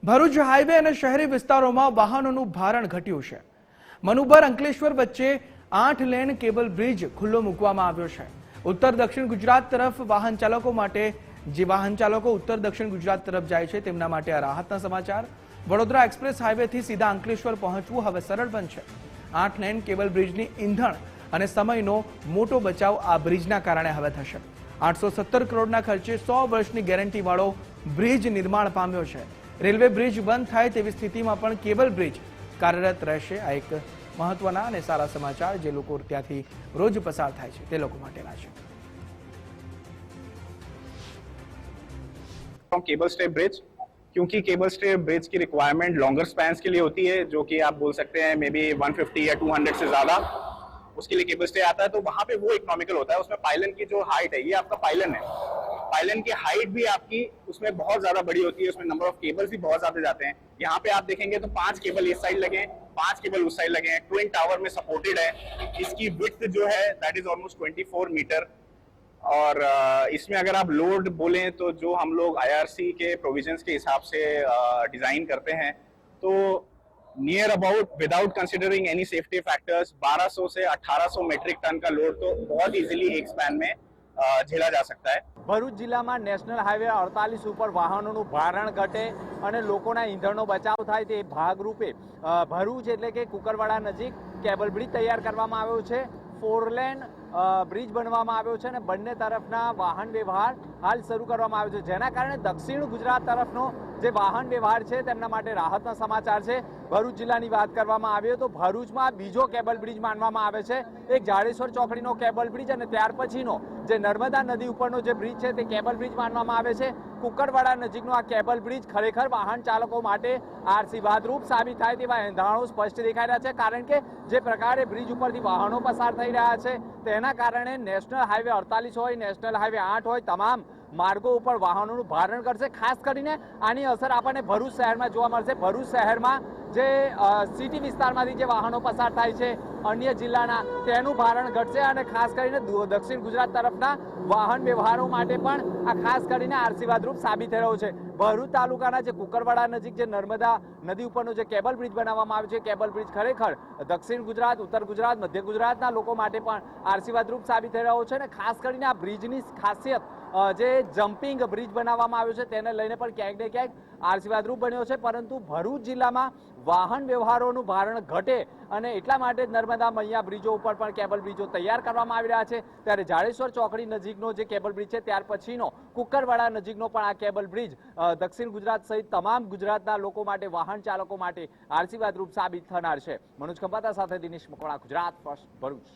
Bharuch highway અને શહેરી વિસ્તારોમાં વાહનોનું ભારણ ઘટ્યું છે। મનુબર અંકલેશ્વર વચ્ચે 8 લેન કેબલ બ્રિજ ખુલ્લો મૂકવામાં આવ્યો છે। ઉત્તર દક્ષિણ ગુજરાત તરફ વાહન ચાલકો માટે જે વાહન ચાલકો ઉત્તર દક્ષિણ ગુજરાત તરફ જાય છે તેમના માટે આ રાહતના સમાચાર। વડોદરા એક્સપ્રેસ હાઈવેથી સીધા અંકલેશ્વર પહોંચવું હવે સરળ બનશે। 8 લેન કેબલ બ્રિજની ઈંધણ અને સમયનો મોટો બચાવ આ બ્રિજના કારણે હવે થશે। 817 કરોડના ખર્ચે 100 વર્ષની ગેરંટીવાળો બ્રિજ નિર્માણ પામ્યો છે। રેલવે બ્રિજ બંધ થાય તેવી સ્થિતિમાં પણ કેબલ બ્રિજ કાર્યરત રહેશે। આ એક મહત્વના અને સારા સમાચાર જે લોકો ત્યાંથી રોજ પસાર થાય છે તે લોકો માટેના છે। केबल स्टे ब्रिज, क्योंकि केबल स्टे ब्रिज की रिक्वायरमेंट लॉन्गर स्पैन्स के लिए होती है, जो कि आप बोल सकते हैं मे बी 150 या 200 से ज्यादा उसके लिए केबल स्टे आता है, तो वहां पे वो इकोनॉमिकल होता है। उसमें पाइलन की जो हाइट है, ये आपका पाइलन है, पाइलन की हाइट भी आपकी उसमें बहुत ज्यादा बड़ी होती है, उसमें नंबर ऑफ केबल्स भी बहुत ज्यादा जाते हैं। यहाँ पे आप देखेंगे तो 5 केबल इस साइड लगे हैं, 5 केबल उस साइड लगे हैं, ट्विन टावर में सपोर्टेड है। इसकी विड्थ जो है दैट इज ऑलमोस्ट 24 मीटर। और इसमें अगर आप लोड बोलें तो जो हम लोग IRC के प्रोविजंस के हिसाब से डिजाइन करते हैं, तो near about without considering any safety factors 1200 से 1800 मेट्रिक टन का लोड तो बहुत इजीली एक स्पैन में झेला जा सकता है। ભરૂચ જિલ્લામાં નેશનલ હાઈવે 48 ઉપર વાહનોનું ભારણ ઘટે અને લોકોના ઈંધણનો બચાવ થાય તે ભાગરૂપે ભરૂચ એટલે કે કુકરવાડા નજીક કેબલ બ્રિજ તૈયાર કરવામાં આવ્યો છે। 4 લેન બ્રિજ બનવામાં આવ્યો છે અને બંને તરફના વાહન વ્યવહાર હાલ શરૂ કરવામાં આવ્યો છે, જેના કારણે દક્ષિણ ગુજરાત તરફનો જે વાહન વ્યવહાર છે તેમના માટે રાહતના સમાચાર છે। ભરૂચ જિલ્લાની વાત કરવામાં આવે તો ભરૂચમાં બીજો કેબલ બ્રિજ માનવામાં આવે છે। એક જાડેશ્વર ચોકડીનો કેબલ બ્રિજ અને ત્યાર પછીનો જે નર્મદા નદી ઉપરનો જે બ્રિજ છે તે કેબલ બ્રિજ માનવામાં આવે છે। કુકરવાડા નજીકનો આ કેબલ બ્રિજ ખરેખર વાહન ચાલકો માટે આશીર્વાદરૂપ સાબિત થાય તેવા એંધાણો સ્પષ્ટ દેખાઈ રહ્યા છે, કારણ કે જે પ્રકારે બ્રિજ ઉપરથી વાહનો પસાર થઈ રહ્યા છે તેના કારણે નેશનલ હાઈવે 48 હોય, નેશનલ હાઈવે 8 હોય, તમામ માર્ગો ઉપર વાહનોનું ભારણ કરશે। ખાસ કરીને આની અસર આપણને ભરૂચ શહેરમાં જોવા મળશે। ભરૂચ શહેરમાં જે સિટી વિસ્તારમાંથી જે વાહનો પસાર થાય છે અન્ય જિલ્લાના, તેનું ભારણ ઘટશે અને ખાસ કરીને દક્ષિણ ગુજરાત તરફના વાહન વ્યવહારો માટે પણ આ ખાસ કરીને આશીર્વાદરૂપ સાબિત થઈ રહ્યો છે। ભરૂચ તાલુકાના જે કુકરવાડા નજીક જે નર્મદા નદી ઉપરનો જે કેબલ બ્રિજ બનાવવામાં આવ્યો છે, કેબલ બ્રિજ ખરેખર દક્ષિણ ગુજરાત, ઉત્તર ગુજરાત, મધ્ય ગુજરાતના લોકો માટે પણ આશીર્વાદરૂપ સાબિત થઈ રહ્યો છે અને ખાસ કરીને આ બ્રિજની ખાસિયત જે જમ્પિંગ બ્રિજ બનાવવામાં આવ્યો છે તેને લઈને પણ ક્યાંક ને ક્યાંક આશીર્વાદરૂપ બન્યો છે। પરંતુ ભરૂચ જિલ્લામાં વાહન વ્યવહારોનું ભારણ ઘટે અને એટલા માટે જ નર્મદા મૈયા બ્રિજો ઉપર પણ કેબલ બ્રિજો તૈયાર કરવામાં આવી રહ્યા છે। ત્યારે જાડેશ્વર ચોકડી નજીકનો જે કેબલ બ્રિજ છે ત્યાર પછીનો કુકરવાડા નજીકનો પણ આ કેબલ બ્રિજ દક્ષિણ ગુજરાત સહિત તમામ ગુજરાતના લોકો માટે, વાહન ચાલકો માટે આશીર્વાદરૂપ સાબિત થનાર છે। મનોજ ખંભાતા સાથે દિનેશ મકવાણા, ગુજરાત ફર્સ્ટ, ભરૂચ।